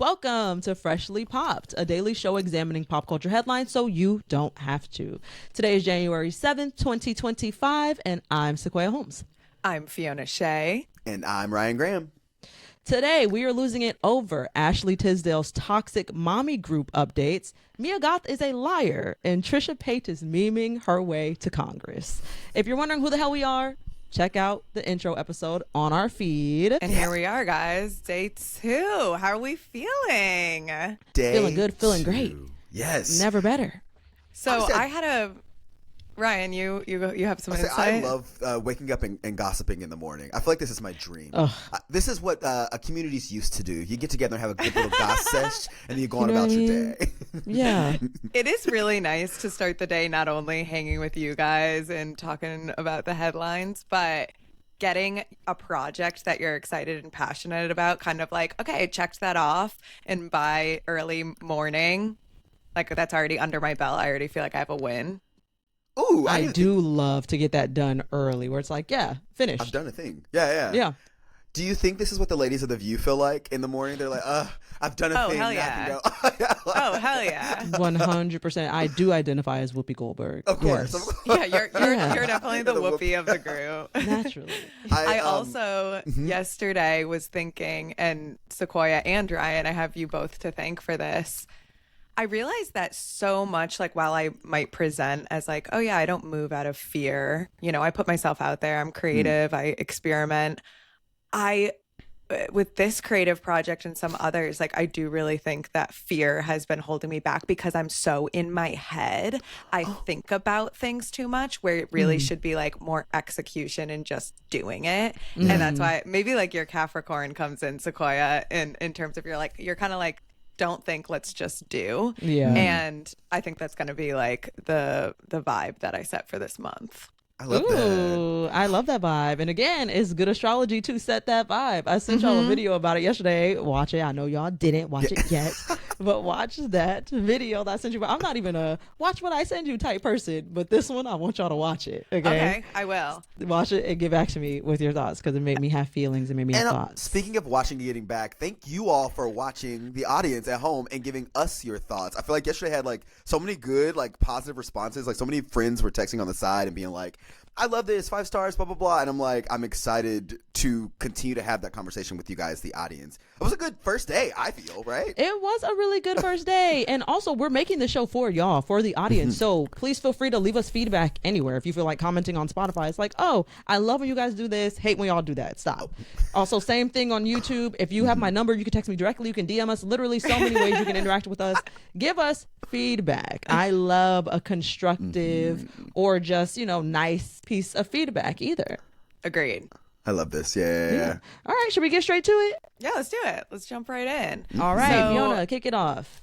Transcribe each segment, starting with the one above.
Welcome to Freshly Popped, a daily show examining pop culture headlines so you don't have to. Today is January 7th, 2025, and I'm Sequoia Holmes. I'm Fiona Shea. And I'm Ryan Graham. Today, we are losing it over Ashley Tisdale's toxic mommy group updates. Mia Goth is a liar, and Trisha Paytas memeing her way to Congress. If you're wondering who the hell we are, check out the intro episode on our feed. And here we are, guys. Day 2. How are we feeling? Feeling good, feeling great. Yes. Never better. So I had a... Ryan, you have some insight? I love waking up and gossiping in the morning. I feel like this is my dream. This is what communities used to do. You get together and have a good little gossip sesh, and then you go on about your day. Yeah. It is really nice to start the day not only hanging with you guys and talking about the headlines, but getting a project that you're excited and passionate about, kind of like, okay, I checked that off, and by early morning, like that's already under my belt. I already feel like I have a win. Ooh, I do love to get that done early where it's like, yeah, finished. I've done a thing. Yeah. Do you think this is what the ladies of The View feel like in the morning? They're like, I've done a thing. Hell yeah. Oh, hell yeah. 100%. I do identify as Whoopi Goldberg. Of course. Yes. Yeah, you're definitely the Whoopi of the group. Naturally. I also yesterday was thinking, and Sequoia and Ryan, I have you both to thank for this. I realized that so much, like, while I might present as like, oh yeah, I don't move out of fear. You know, I put myself out there. I'm creative. I experiment. With this creative project and some others, like, I do really think that fear has been holding me back because I'm so in my head. I think about things too much where it really should be like more execution and just doing it. And that's why maybe like your Capricorn comes in, Sequoia, in terms of you're kind of like, don't think, let's just do. Yeah. And I think that's going to be like the vibe that I set for this month. I love that. I love that vibe. And again, it's good astrology to set that vibe. I sent y'all a video about it yesterday. Watch it. I know y'all didn't watch it yet, but watch that video that I sent you. I'm not even a watch what I send you type person, but this one, I want y'all to watch it. Okay, I will. Watch it and get back to me with your thoughts because it made me have feelings. It made me have thoughts. Speaking of watching and getting back, thank you all for watching, the audience at home, and giving us your thoughts. I feel like yesterday had like so many good, like positive responses. Like so many friends were texting on the side and being like, I love this, 5 stars, blah, blah, blah. And I'm like, I'm excited to continue to have that conversation with you guys, the audience. It was a good first day, I feel, right? It was a really good first day. And also, we're making the show for y'all, for the audience. So please feel free to leave us feedback anywhere. If you feel like commenting on Spotify, it's like, oh, I love when you guys do this. Hate when y'all do that. Stop. Also, same thing on YouTube. If you have my number, you can text me directly. You can DM us. Literally so many ways you can interact with us. Give us feedback. I love a constructive or just, nice piece of feedback either. Agreed. I love this. Yeah. All right. Should we get straight to it? Yeah, let's do it. Let's jump right in. All right. So, Fiona, kick it off.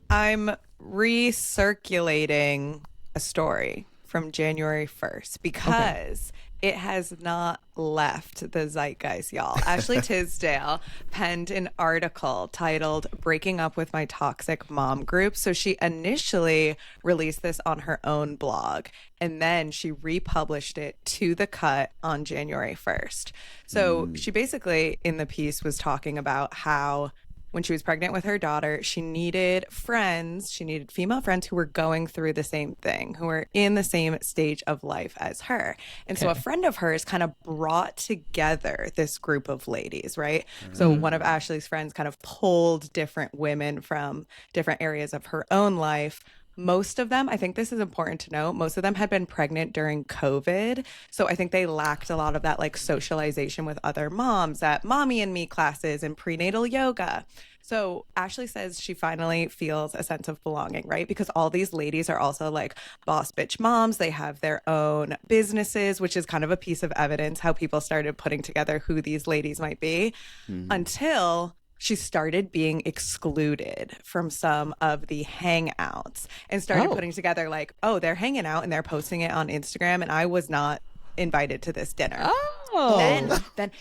I'm recirculating a story from January 1st because it has not left the zeitgeist, y'all. Ashley Tisdale penned an article titled Breaking Up with My Toxic Mom Group. So she initially released this on her own blog, and then she republished it to The Cut on January 1st. So she basically, in the piece, was talking about how when she was pregnant with her daughter, she needed friends. She needed female friends who were going through the same thing, who were in the same stage of life as her. And so a friend of hers kind of brought together this group of ladies, right? So one of Ashley's friends kind of pulled different women from different areas of her own life. Most of them, I think this is important to note, most of them had been pregnant during COVID. So I think they lacked a lot of that like socialization with other moms at mommy and me classes and prenatal yoga. So Ashley says she finally feels a sense of belonging, right? Because all these ladies are also like boss bitch moms. They have their own businesses, which is kind of a piece of evidence how people started putting together who these ladies might be until she started being excluded from some of the hangouts and started putting together like, oh, they're hanging out and they're posting it on Instagram and I was not invited to this dinner. Then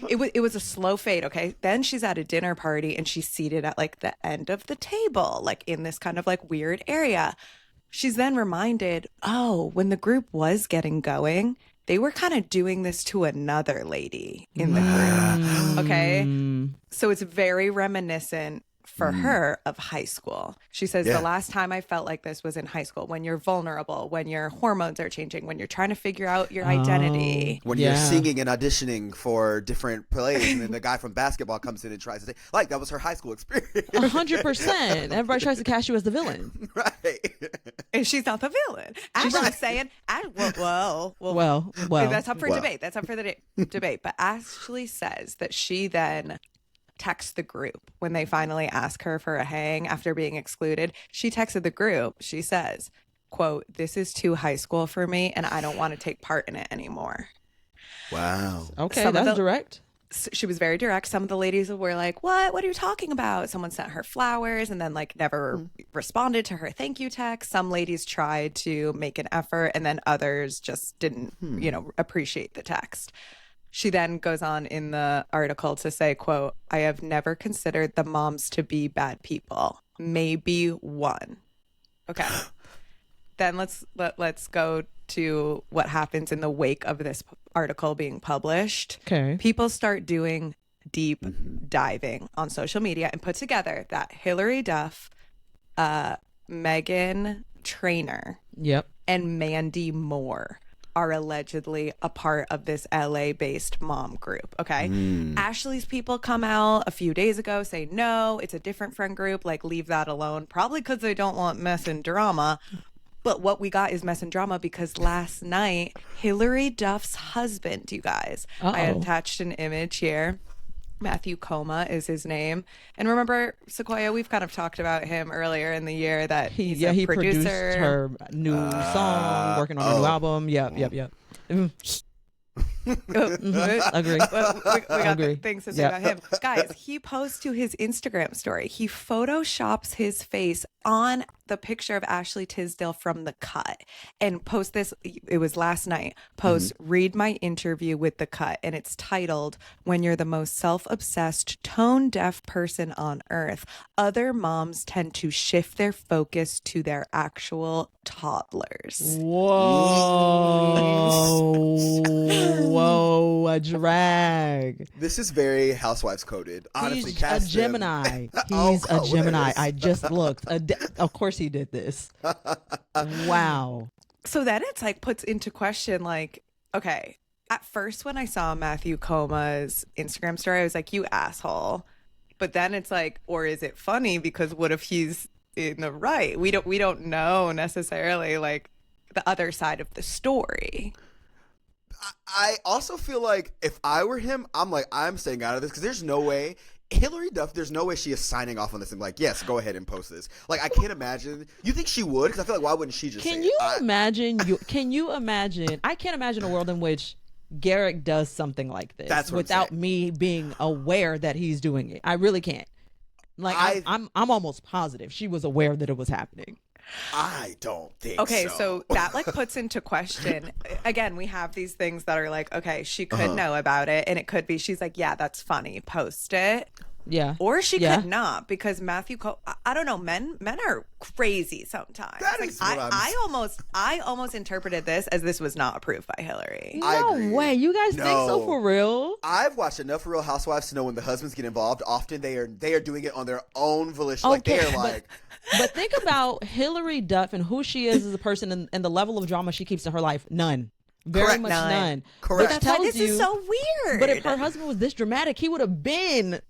it was a slow fade, okay? Then she's at a dinner party and she's seated at like the end of the table, like in this kind of like weird area. She's then reminded, oh, when the group was getting going, they were kind of doing this to another lady in the group. Okay. So it's very reminiscent for her of high school. She says, Yeah. the last time I felt like this was in high school, when you're vulnerable, when your hormones are changing, when you're trying to figure out your identity. When you're singing and auditioning for different plays, and then the guy from basketball comes in and tries to say, like, that was her high school experience. 100%. Everybody tries to cast you as the villain. Right. And she's not the villain. Ashley's saying, well, that's up for debate. That's up for the debate. But Ashley says that she then texts the group when they finally ask her for a hang after being excluded. She texted the group. She says, quote, "This is too high school for me and I don't want to take part in it anymore." Wow. Okay, that's direct. She was very direct. Some of the ladies were like, what are you talking about? Someone sent her flowers and then like never responded to her thank you text. Some ladies tried to make an effort and then others just didn't, appreciate the text. She then goes on in the article to say, quote, "I have never considered the moms to be bad people. Maybe one." Okay. Then let's go to what happens in the wake of this article being published. Okay. People start doing deep diving on social media and put together that Hilary Duff, Megan Trainor, Yep. and Mandy Moore are allegedly a part of this LA-based mom group, okay? Ashley's people come out a few days ago, say, no, it's a different friend group, like, leave that alone, probably because they don't want mess and drama. But what we got is mess and drama because last night, Hilary Duff's husband, you guys, I attached an image here. Matthew Coma is his name. And remember, Sequoia, we've kind of talked about him earlier in the year that he's a he producer. produced her new song, working on her new album. Yep. Agree. We got Agree. things to say about him. Guys, he posts to his Instagram story. He photoshops his face on the picture of Ashley Tisdale from The Cut and post this. It was last night. Post, read my interview with The Cut. And it's titled, "When you're the most self-obsessed, tone-deaf person on earth, other moms tend to shift their focus to their actual toddlers." Whoa, a drag. This is very Housewives coded. Honestly, He's a Gemini. He's a Gemini. I just looked. Of course he did this. Wow. So then it's like puts into question, like, okay, at first when I saw Matthew Coma's Instagram story, I was like, you asshole. But then it's like, or is it funny because what if he's in the right? We don't know necessarily like the other side of the story. I also feel like if I were him, I'm staying out of this because there's no way. Hilary Duff, there's no way she is signing off on this and like, yes, go ahead and post this. Like, I can't imagine. You think she would? Because I feel like, why wouldn't she just Can say you it? imagine? Can you imagine? I can't imagine a world in which Garrick does something like this That's what without I'm saying. me being aware that he's doing it. I really can't. Like, I'm almost positive she was aware that it was happening. I don't think Okay, so. so that like puts into question, again, we have these things that are like, okay, she could know about it and it could be, she's like, yeah, that's funny, post it. Yeah. Or she could not because I don't know, men are crazy sometimes. That Like, is what I almost interpreted this as this was not approved by Hilary. I No agree. way. You guys think so No. for real? I've watched enough Real Housewives to know when the husbands get involved, often they are doing it on their own volition. Like Okay, they're but- like, But think about Hilary Duff and who she is as a person and the level of drama she keeps in her life. None. Very Correct. much none. Correct. Which That's why tells this you, is so weird. But if her husband was this dramatic, he would have been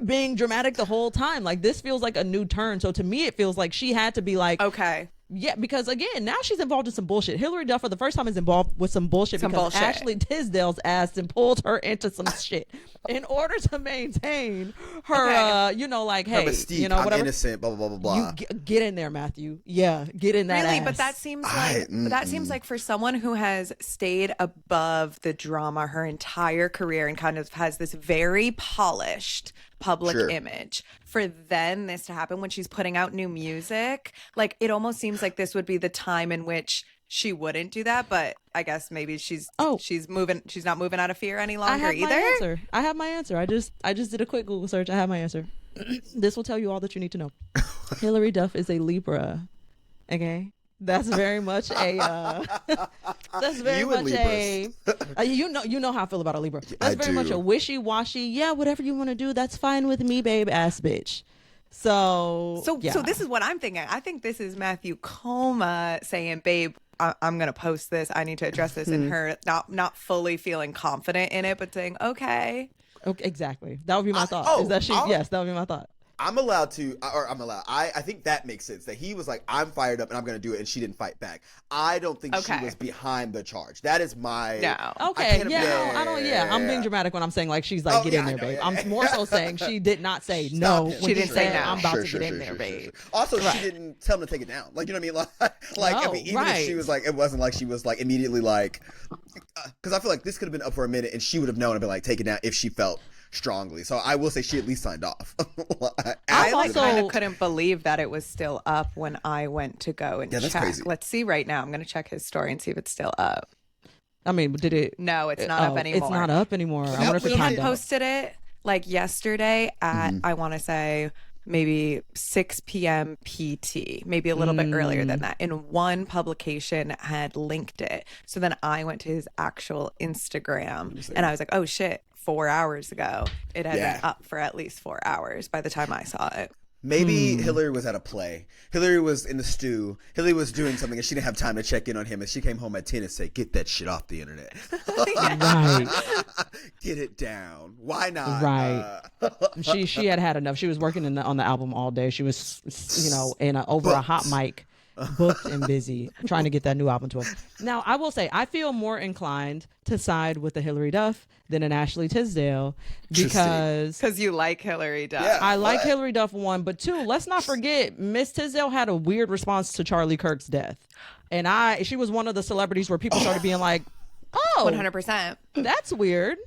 being dramatic the whole time. Like, this feels like a new turn. So to me, it feels like she had to be like, Okay. yeah, because again, now she's involved in some bullshit. Hilary Duff for the first time is involved with some bullshit because Ashley Tisdale's ass and pulled her into some shit in order to maintain her, like, hey, her mystique, I'm whatever. innocent, blah, blah, blah, blah, blah. You get in there, Matthew. Yeah, get in that Really, ass. but that seems like for someone who has stayed above the drama her entire career and kind of has this very polished public image, for then this to happen when she's putting out new music, like it almost seems like this would be the time in which she wouldn't do that. But I guess maybe she's not moving out of fear any longer either. I have my answer. I just did a quick Google search. I have my answer. This will tell you all that you need to know. Hilary Duff is a Libra. Okay. That's very much a that's very You and much a you know how I feel about a Libra. That's very much a wishy-washy, yeah, whatever you want to do, that's fine with me, babe, ass bitch. So this is what I'm thinking. I think this is Matthew Coma saying, babe, I'm going to post this. I need to address this. And her not fully feeling confident in it, but saying, okay. Exactly. That would be my thought. Yes, that would be my thought. I'm allowed. I think that makes sense. That he was like, I'm fired up and I'm going to do it, and she didn't fight back. I don't think she was behind the charge. That is my. No. Okay. I'm being dramatic when I'm saying like she's like, get in there, babe. I'm more so saying she did not say no. She didn't say no. I'm about to get in there, babe. Also, she didn't tell him to take it down. Like, you know what I mean? Even if she was like, it wasn't like she was like immediately like, because I feel like this could have been up for a minute, and she would have known and been like, take it down if she felt strongly. So I will say she at least signed off. I kind of couldn't believe that it was still up when I went to go and check. Crazy. Let's see right now. I'm going to check his story and see if it's still up. I mean, did it? No, it's not up anymore. It's not up anymore. I wonder if it timed He posted it like yesterday at, I want to say, maybe 6 p.m. PT, maybe a little bit earlier than that. And one publication had linked it. So then I went to his actual Instagram and I was like, oh shit, 4 hours ago. It had been up for at least 4 hours by the time I saw it. Maybe Hilary was at a play. Hilary was in the stew. Hilary was doing something and she didn't have time to check in on him. And she came home at 10 and said, get that shit off the internet. Right. Get it down. Why not? Right. She had enough. She was working on the album all day. She was, over a hot mic, booked and busy, trying to get that new album to us. Now, I will say, I feel more inclined to side with the Hilary Duff than an Ashley Tisdale because you like Hilary Duff. Yeah, I like Hilary Duff, one, but two, let's not forget Miss Tisdale had a weird response to Charlie Kirk's death, and she was one of the celebrities where people started being like, "Oh, 100%, that's weird."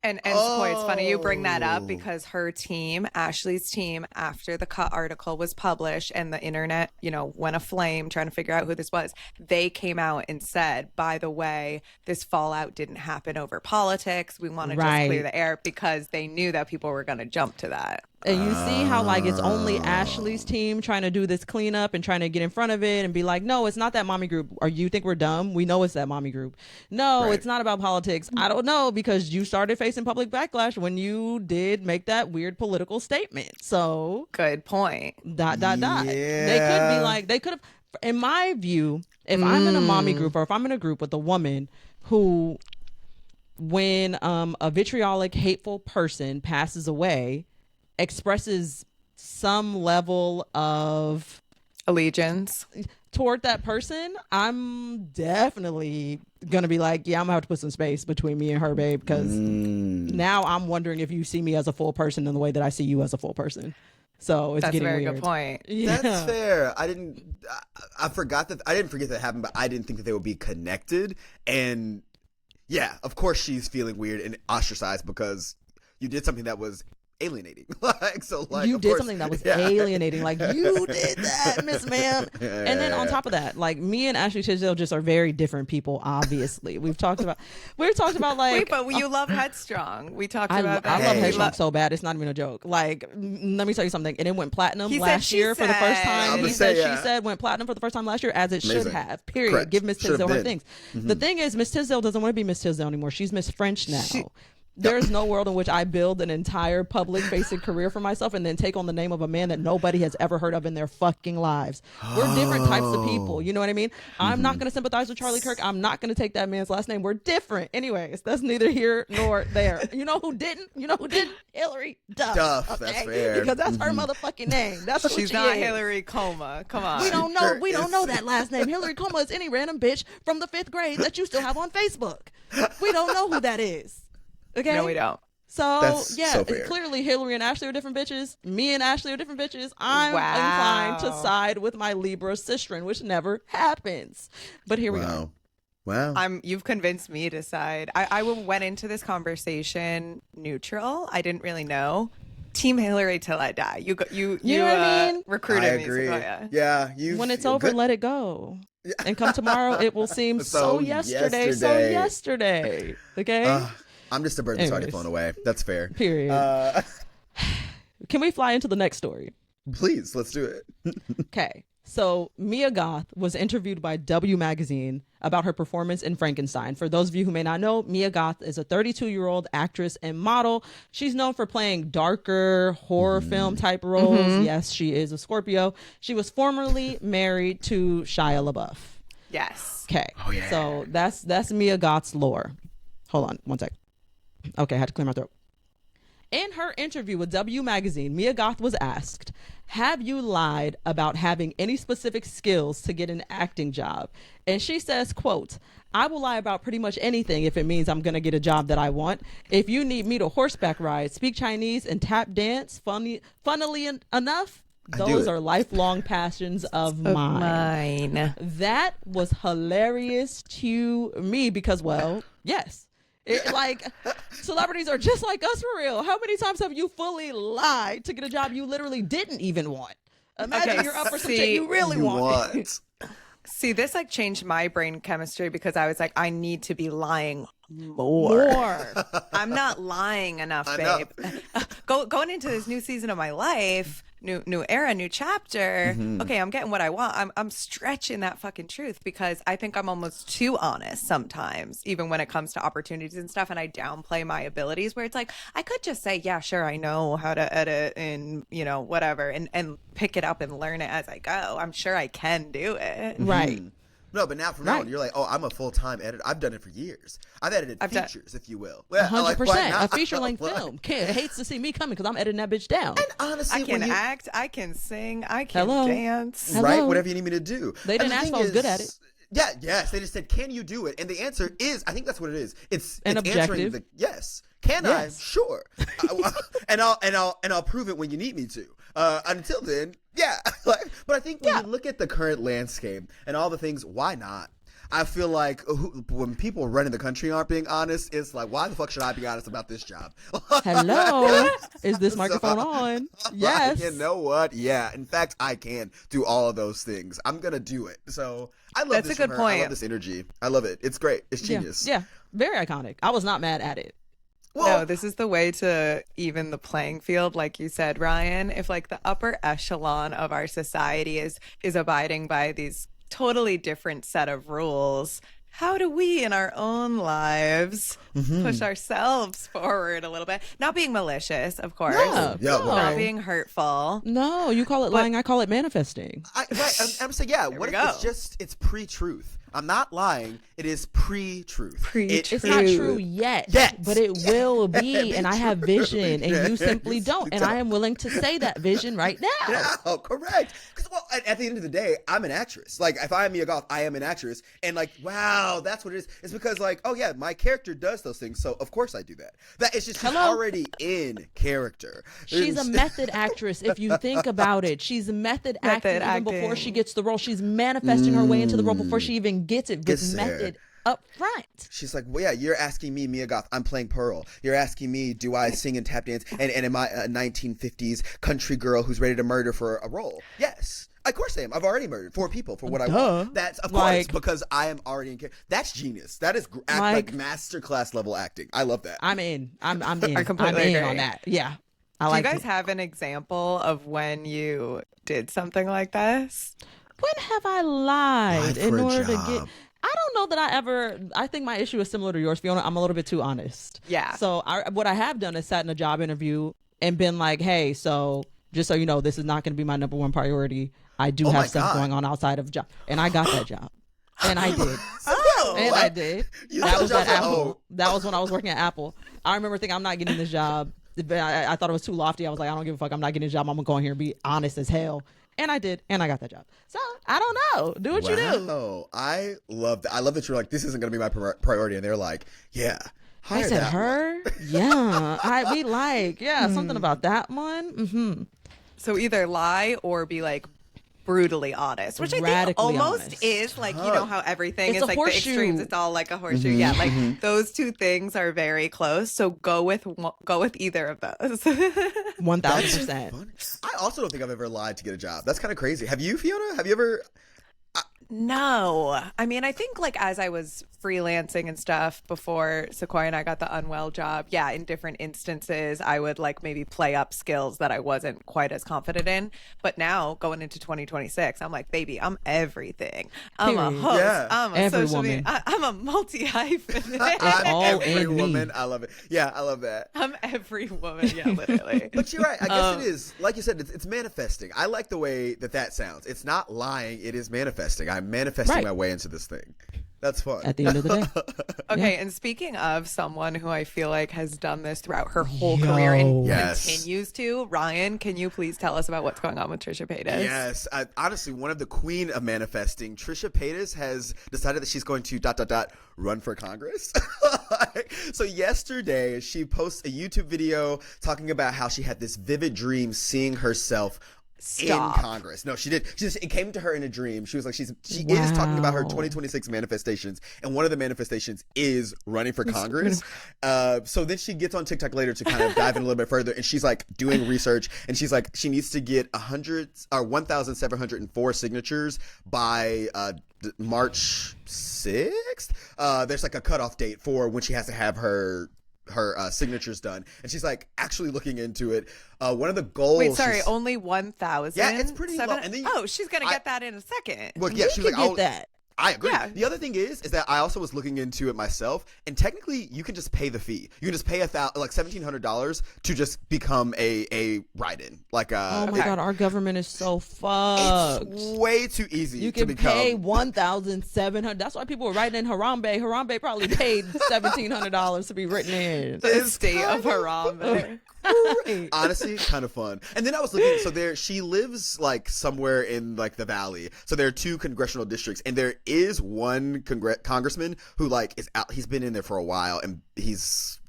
And Koi, it's funny you bring that up because her team, Ashley's team, after the Cut article was published and the internet, went aflame trying to figure out who this was, they came out and said, by the way, this fallout didn't happen over politics. We want to just clear the air, because they knew that people were going to jump to that. And you see how like it's only Ashley's team trying to do this cleanup and trying to get in front of it and be like, no, it's not that mommy group. Or you think we're dumb? We know it's that mommy group. No, It's not about politics. I don't know, because you started facing public backlash when you did make that weird political statement. So good point. ... They could have, in my view, if I'm in a mommy group or if I'm in a group with a woman who, when a vitriolic, hateful person passes away, expresses some level of allegiance toward that person, I'm definitely gonna be like, yeah, I'm gonna have to put some space between me and her, babe, because now I'm wondering if you see me as a full person in the way that I see you as a full person. So it's that's getting a very weird. Good point. Yeah. That's fair. I didn't forget that happened, but I didn't think that they would be connected. And yeah, of course she's feeling weird and ostracized because you did something that was alienating. You did something that was alienating. Like, you did that, Miss Ma'am. And then on top of that, like, me and Ashley Tisdale just are very different people, obviously. We've talked about like... Wait, but you love Headstrong. We talked about that. I love Headstrong so bad. It's not even a joke. Like, let me tell you something. And it went platinum last year for the first time. She said went platinum for the first time last year, as it should have. Period. Correct. Give Miss Tisdale her things. The thing is, Miss Tisdale doesn't want to be Miss Tisdale anymore. She's Miss French now. There's no world in which I build an entire public-facing career for myself and then take on the name of a man that nobody has ever heard of in their fucking lives. We're different types of people. You know what I mean? I'm not going to sympathize with Charlie Kirk. I'm not going to take that man's last name. We're different. Anyways, that's neither here nor there. You know who didn't? Hilary Duff. Okay? That's fair. Because that's her motherfucking name. That's who she's she not is. Hilary Coma. Come on. We don't know that last name. Hilary Coma is any random bitch from the 5th grade that you still have on Facebook. We don't know who that is. Okay? No, we don't. So, that's so fair. Clearly Hilary and Ashley are different bitches. Me and Ashley are different bitches. I'm inclined to side with my Libra sistren, which never happens. But here we go. Wow. You've convinced me to side. I went into this conversation neutral. I didn't really know. Team Hilary till I die. You know what I mean? Recruited me. Agree. So, yeah. When it's over, let it go. And come tomorrow, it will seem so yesterday. Okay? I'm just a bird that's already flown away. That's fair. Period. Can we fly into the next story? Please, let's do it. Okay. So Mia Goth was interviewed by W Magazine about her performance in Frankenstein. For those of you who may not know, Mia Goth is a 32-year-old actress and model. She's known for playing darker horror film type roles. Yes, she is a Scorpio. She was formerly married to Shia LaBeouf. Yes. Okay. Oh, yeah. So that's Mia Goth's lore. Hold on one sec. Okay, I had to clear my throat. In her interview with W Magazine, Mia Goth was asked, have you lied about having any specific skills to get an acting job? And she says, quote, I will lie about pretty much anything if it means I'm going to get a job that I want. If you need me to horseback ride, speak Chinese, and tap dance, funnily enough, those are lifelong passions of mine. That was hilarious to me because, well, yes. Like, celebrities are just like us for real. How many times have you fully lied to get a job you literally didn't even want? Imagine you're up for some shit you really want. See, this like changed my brain chemistry because I was like, I need to be lying more. I'm not lying enough, babe. Going into this new season of my life, new era, new chapter. Okay, I'm getting what I want. I'm stretching that fucking truth because I think I'm almost too honest sometimes, even when it comes to opportunities and stuff. And I downplay my abilities where it's like, I could just say, yeah, sure, I know how to edit and, you know, whatever, and pick it up and learn it as I go. I'm sure I can do it. Right. No, but now from now on, you're like, oh, I'm a full-time editor. I've done it for years. I've edited features, if you will. 100%. A feature-length film. Kid hates to see me coming because I'm editing that bitch down. And honestly, I can act, I can sing, I can dance. Right? Whatever you need me to do. They didn't ask if I was good at it. Yeah, yes. They just said, can you do it? And the answer is, I think that's what it is. It's an objective. Answering yes. Can I? Sure. and I'll prove it when you need me to. Until then, yeah. But I think when you look at the current landscape and all the things, why not? I feel like when people running the country aren't being honest, it's like, why the fuck should I be honest about this job? Hello? Is this microphone on? Yes. You know what? Yeah. In fact, I can do all of those things. I'm going to do it. So I love That's this a good from her. point. I love this energy. I love it. It's great. It's genius. Yeah. Very iconic. I was not mad at it. Well, no, this is the way to even the playing field, like you said, Ryan. If like the upper echelon of our society is abiding by these totally different set of rules, how do we in our own lives push ourselves forward a little bit? Not being malicious, of course. Not being hurtful. No, you call it lying, I call it manifesting. I'm saying, what if it's pre-truth? I'm not lying. It is pre-truth. It's not true yet, but it will be. And I have vision, and you simply don't. And I am willing to say that vision right now. No, correct. Because at the end of the day, I'm an actress. Like, if I am Mia Goth, I am an actress. And like, wow, that's what it is. It's because like, oh yeah, my character does those things, so of course I do that. That it's just she's already in character. She's a method actress. If you think about it, she's a method acting even before she gets the role. She's manifesting her way into the role before she even gets it with method up front. She's like, well, yeah, you're asking me, Mia Goth, I'm playing Pearl. You're asking me, do I sing and tap dance? And am I a 1950s country girl who's ready to murder for a role? Yes. Of course I am. I've already murdered 4 people for what I want. That's, of course, because I am already in character. That's genius. That is like masterclass level acting. I love that. I'm in. I'm in. I completely agree on that. Yeah. Do you guys have an example of when you did something like this? When have I lied in order to get... I don't know that I think my issue is similar to yours, Fiona. I'm a little bit too honest. Yeah. So what I have done is sat in a job interview and been like, hey, so just so you know, this is not going to be my number one priority. I do have stuff going on outside of job. And I got that job. And I did. I did. That was at Apple. That was when I was working at Apple. I remember thinking, I'm not getting this job. I thought it was too lofty. I was like, I don't give a fuck. I'm not getting a job. I'm going to go in here and be honest as hell. And I did, and I got that job. So I don't know. Do what you do. Oh, I love that. I love that you're like, this isn't going to be my priority, and they're like, yeah. I said her. Yeah, we like something about that one. Mm-hmm. So either lie or be like brutally honest, which I think almost is like, you know how everything is like the extremes. It's all like a horseshoe. Yeah, like those two things are very close. So go with either of those. 1000%. I also don't think I've ever lied to get a job. That's kind of crazy. Have you, Fiona? Have you ever? No. I mean, I think like as I was freelancing and stuff before Sequoia and I got the Unwell job, yeah, in different instances, I would like maybe play up skills that I wasn't quite as confident in. But now going into 2026, I'm like, baby, I'm everything. I'm a Period. host. Yeah. I'm a Every social media. woman. I'm a multi-hyphen. All Every in me. woman. I love it. Yeah, I love that. I'm every woman. Yeah, literally. But you're right. I guess it is. Like you said, it's manifesting. I like the way that sounds. It's not lying. It is manifesting. I'm manifesting Right. my way into this thing. That's fun. At the end of the day. Okay, and speaking of someone who I feel like has done this throughout her whole career and Yes. continues to, Ryan, can you please tell us about what's going on with Trisha Paytas? Yes, honestly, one of the queen of manifesting, Trisha Paytas, has decided that she's going to ... run for Congress. So yesterday, she posted a YouTube video talking about how she had this vivid dream seeing herself Stop. in Congress. No, she did. It came to her in a dream. She was like, she is talking about her 2026 manifestations, and one of the manifestations is running for Congress. So then she gets on TikTok later to kind of dive in a little bit further, and she's like doing research, and she's like, she needs to get 1,704 signatures by March 6th. There's like a cutoff date for when she has to have her signatures done, and she's like actually looking into it. One of the goals. Wait, sorry, only 1,000? Yeah, it's pretty low. And then she's gonna get that in a second. Well, yeah, she was like, get that. I agree. Yeah. The other thing is that I also was looking into it myself, and technically, you can just pay the fee. You can just pay $1,700 to just become a write-in. Like, Oh my God, our government is so fucked. it's way too easy. You to can become. pay $1,700. That's why people were writing in Harambe. Harambe probably paid $1,700 to be written in. The state of Harambe. Honestly, kind of fun. And then I was looking. So she lives like somewhere in like the valley. So there are 2 congressional districts, and there is one congressman who like is out. He's been in there for a while, and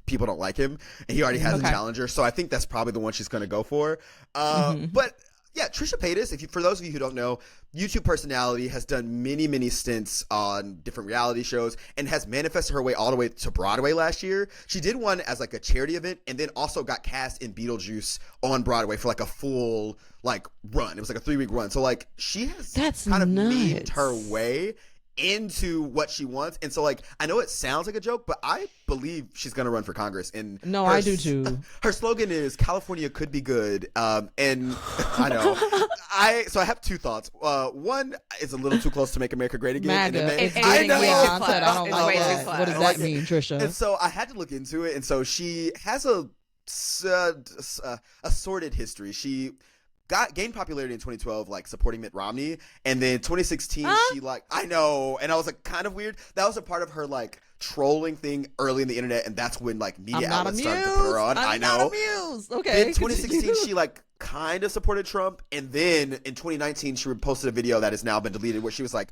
people don't like him, and he already has a challenger. So I think that's probably the one she's going to go for. But yeah, Trisha Paytas, for those of you who don't know, YouTube personality, has done many stints on different reality shows and has manifested her way all the way to Broadway last year. She did one as like a charity event, and then also got cast in Beetlejuice on Broadway for like a full like run. It was like a 3-week run. So like she has kind of memed her way into what she wants. And so like I know it sounds like a joke, but I believe she's gonna run for Congress. And No, I do too. Her slogan is California could be good. And I know I have 2 thoughts. One is a little too close to make America great again. MAGA. I know. Yeah, I said I don't It's like way too that. close. What does that mean, Trisha? And so I had to look into it. And so she has a sordid history. She gained popularity in 2012, like supporting Mitt Romney, and then 2016 she like, I know, and I was like, kind of weird. That was a part of her like trolling thing early in the internet, and that's when like media outlets started to put her on. I know. Not amused. Okay. In 2016 she like kind of supported Trump, and then in 2019 she posted a video that has now been deleted where she was like,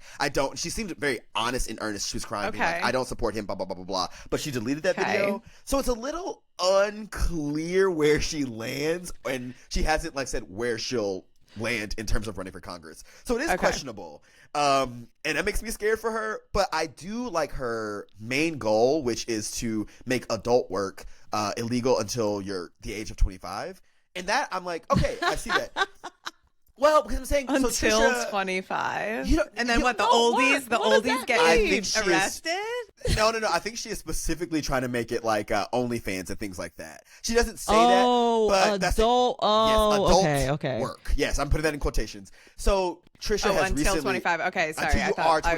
she seemed very honest and earnest. She was crying, being like, I don't support him, blah blah blah blah blah, but she deleted that video. So it's a little unclear where she lands, and she hasn't like said where she'll land in terms of running for Congress. So it is questionable. And it makes me scared for her, but I do like her main goal, which is to make adult work illegal until you're the age of 25. And that I'm like, okay, I see that. Well, because I'm saying Until so Trisha, 25. You know, and then what, the oldies get arrested? No. I think she is specifically trying to make it like OnlyFans and things like that. She doesn't say that. But adult. Adult okay. work. Yes, I'm putting that in quotations. So Trisha has until recently, 25. Okay, sorry.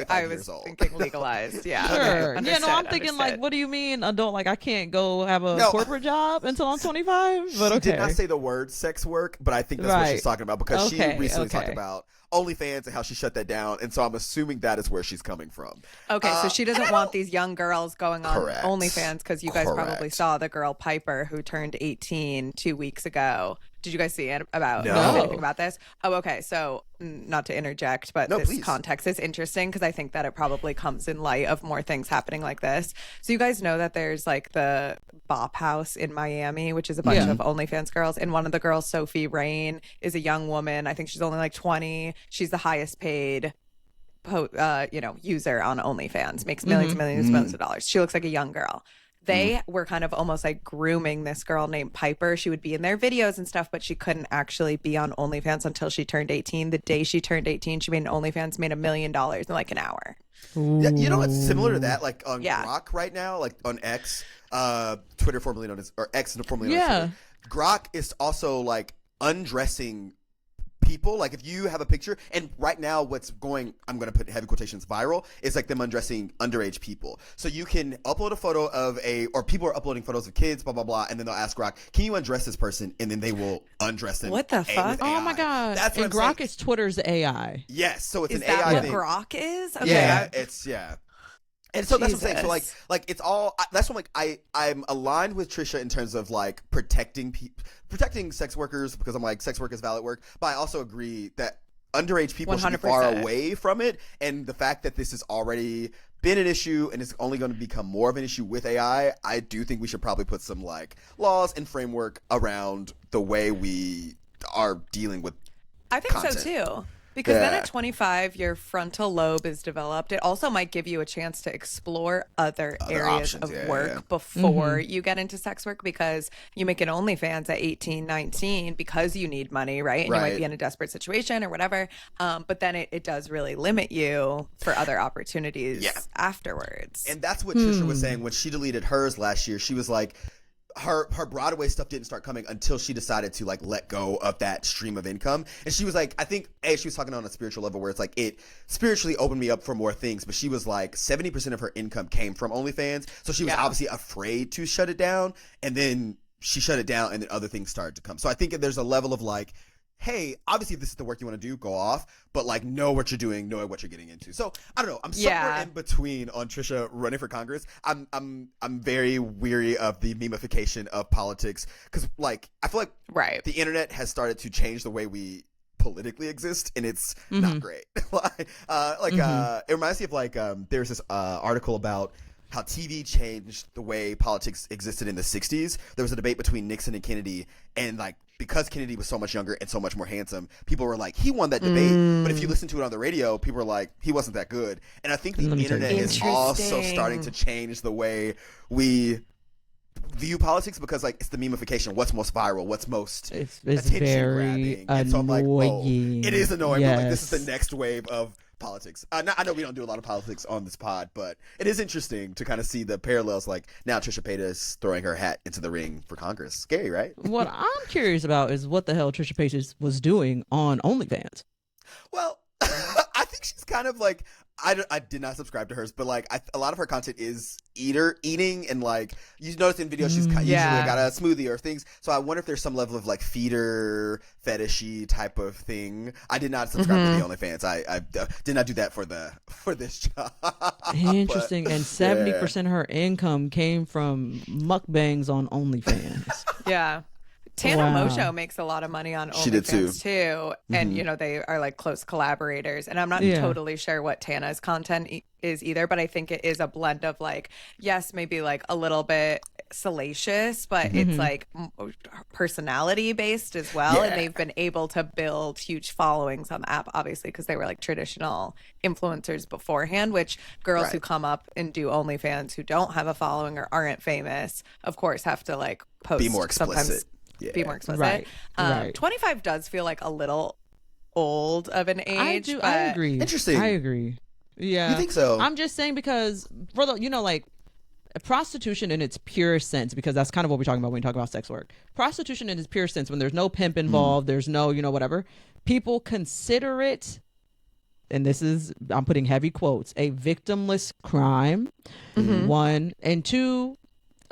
I was thinking legalized. Yeah. Sure. Okay. Yeah, no, I'm thinking like, what do you mean adult? Like I can't go have a corporate job until I'm 25? But She did not say the word sex work, but I think that's what she's talking about, because she recently talked about OnlyFans and how she shut that down, and so I'm assuming that is where she's coming from. Okay, so she doesn't want these young girls going on OnlyFans, because you guys probably saw the girl Piper who turned 18 2 weeks ago. Did you guys see it anything about this? Oh, okay. So not to interject, but this context is interesting because I think that it probably comes in light of more things happening like this. So you guys know that there's like the Bop House in Miami, which is a bunch of OnlyFans girls. And one of the girls, Sophie Rain, is a young woman. I think she's only like 20. She's the highest paid user on OnlyFans, makes millions of dollars. She looks like a young girl. They were kind of almost like grooming this girl named Piper. She would be in their videos and stuff, but she couldn't actually be on OnlyFans until she turned 18. The day she turned 18, she made an OnlyFans, made $1 million in like an hour. Yeah, you know what's similar to that? Like on Yeah. Grok right now, like on X, Twitter formerly known as, or X formerly known as Twitter, Grok is also like undressing people. Like if you have a picture, and right now what's going, I'm going to put heavy quotations, viral, is like them undressing underage people. So you can upload a photo of or people are uploading photos of kids, blah, blah, blah, and then they'll ask Grok, can you undress this person? And then they will undress them. What the fuck? with Oh AI. my God. That's what and I'm Grok saying. is Twitter's AI. Yes, so it's Is an that AI what thing. Grok is? Okay. Yeah, and so that's what I'm saying. So Jesus. like it's all. That's what I'm aligned with Trisha in terms of like protecting sex workers, because I'm like, sex work is valid work. But I also agree that underage people should be far 100%. away from it. And the fact that this has already been an issue and it's only going to become more of an issue with AI, I do think we should probably put some like laws and framework around the way we are dealing with. I think content. so too. Because then Yeah. at 25, your frontal lobe is developed. It also might give you a chance to explore other areas options, of yeah, work yeah. before you get into sex work, because you make an OnlyFans at 18, 19 because you need money, right? And you might Right. be in a desperate situation or whatever. But then it does really limit you for other opportunities Yeah. afterwards. And that's what Trisha was saying when she deleted hers last year. She was like, her Broadway stuff didn't start coming until she decided to like let go of that stream of income. And she was like, I think she was talking on a spiritual level where it's like it spiritually opened me up for more things. But she was like 70% of her income came from OnlyFans, so she was obviously afraid to shut it down. And then she shut it down, and then other things started to come. So I think there's a level of like, hey, obviously if this is the work you want to do, go off, but like know what you're doing, know what you're getting into. So I don't know. I'm somewhere in between on Trisha running for Congress. I'm very weary of the memification of politics, because like I feel like the internet has started to change the way we politically exist, and it's not great. It reminds me of like there's this article about how TV changed the way politics existed in the 60s. There was a debate between Nixon and Kennedy, and like because Kennedy was so much younger and so much more handsome, people were like, he won that debate. But if you listen to it on the radio, people were like, he wasn't that good. And I think the internet is also starting to change the way we view politics, because like it's the memification. What's most viral? What's most attention grabbing? And so I'm like, oh, it is annoying. But like this is the next wave of politics. I know we don't do a lot of politics on this pod, but it is interesting to kind of see the parallels. Like now Trisha Paytas throwing her hat into the ring for Congress. Scary, right? What I'm curious about is what the hell Trisha Paytas was doing on OnlyFans. Well, I think she's kind of like, I did not subscribe to hers, but like a lot of her content is eating, and like you notice in videos she's usually got a smoothie or things. So I wonder if there's some level of like feeder fetishy type of thing. I did not subscribe to the OnlyFans. I did not do that for this job. Interesting. And 70% of her income came from mukbangs on OnlyFans. Yeah. Tana Mosho makes a lot of money on OnlyFans too. And, you know, they are like close collaborators. And I'm not totally sure what Tana's content is either, but I think it is a blend of like, yes, maybe like a little bit salacious, but it's like personality based as well. Yeah. And they've been able to build huge followings on the app, obviously, because they were like traditional influencers beforehand, which girls who come up and do OnlyFans who don't have a following or aren't famous, of course, have to like post Be more explicit. sometimes. Be more explicit. Right. 25 does feel like a little old of an age. I agree. Interesting. I agree. Yeah. You think so? I'm just saying, because for the, you know, like prostitution in its purest sense, because that's kind of what we're talking about when we talk about sex work. Prostitution in its purest sense, when there's no pimp involved, there's no, you know, whatever, people consider it, and this is, I'm putting heavy quotes, a victimless crime, one, and two,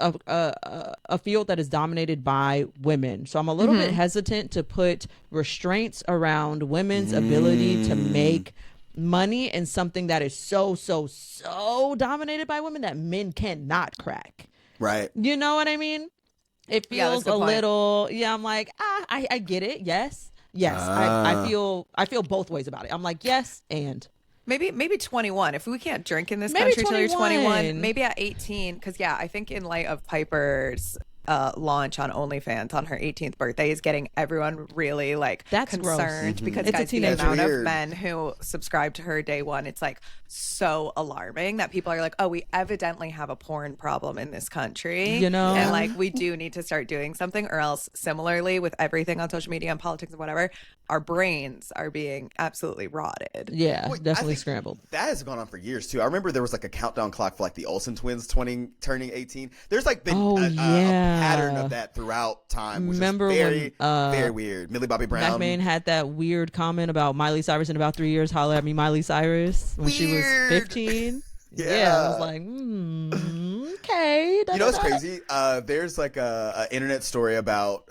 a field that is dominated by women. So I'm a little bit hesitant to put restraints around women's ability to make money in something that is so dominated by women that men cannot crack. Right. You know what I mean? It feels a little, I'm like, I get it. Yes. I feel both ways about it. I'm like, yes, and Maybe 21. If we can't drink in this Maybe country till you're 21. 21, maybe at 18. Because, I think in light of Piper's launch on OnlyFans on her 18th birthday is getting everyone really like That's gross. concerned because It's a guys, the teenager. amount Weird. of men who subscribe to her day one, it's like so alarming that people are like, oh, we evidently have a porn problem in this country, You know? and like we do need to start doing something, or else similarly with everything on social media and politics and whatever, our brains are being absolutely rotted. Yeah, Wait, I definitely think scrambled. That has gone on for years too. I remember there was like a countdown clock for like the Olsen twins turning 18. There's like been a pattern of that throughout time, which Remember is very, when, very weird. Millie Bobby Brown. McMahon had that weird comment about Miley Cyrus in about 3 years. Holla at me, Miley Cyrus, when she was Weird. 15. Yeah. I was like, okay. You know what's crazy? There's like a internet story about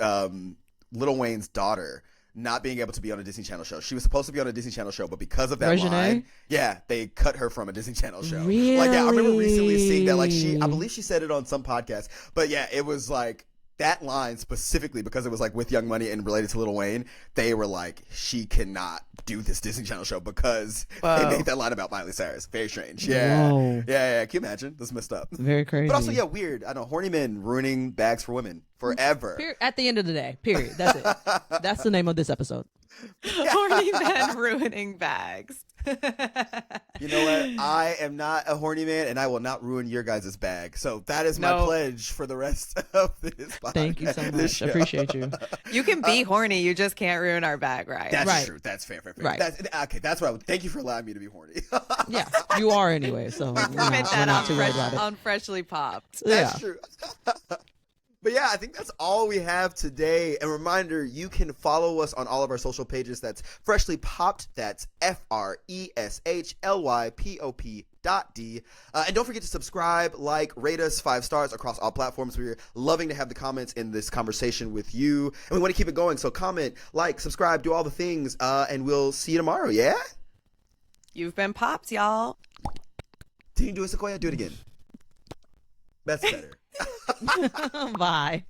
Lil Wayne's daughter not being able to be on a Disney Channel show. She was supposed to be on a Disney Channel show, but because of that Reginae? line, yeah, they cut her from a Disney Channel show. Really? Like, yeah, I remember recently seeing that. Like, I believe she said it on some podcast, but yeah, it was like that line specifically because it was like with Young Money and related to Lil Wayne. They were like, she cannot do this Disney Channel show because they made that line about Miley Cyrus. Very strange. Yeah. Whoa. Yeah. Can you imagine? That's messed up. Very crazy. But also, yeah, weird. I know, horny men ruining bags for women forever. At the end of the day, period. That's it. That's the name of this episode. Horny men ruining bags. You know what? I am not a horny man, and I will not ruin your guys' bag. So that is my pledge for the rest of this podcast. Thank you so much. Appreciate you. You can be horny, you just can't ruin our bag, right? That's Right. true. That's fair. Right. That's what I would. Thank you for allowing me to be horny. Yeah, you are anyway, so we're Admit not, that we're not too worried about it. on Freshly Popped. That's Yeah. true. But yeah, I think that's all we have today. A reminder, you can follow us on all of our social pages. That's Freshly Popped. That's FRESHLYPOP.D. And don't forget to subscribe, like, rate us 5 stars across all platforms. We're loving to have the comments in this conversation with you. And we want to keep it going. So comment, like, subscribe, do all the things. And we'll see you tomorrow, yeah? You've been popped, y'all. Can you do a Sequoia? Do it again. That's better. Bye.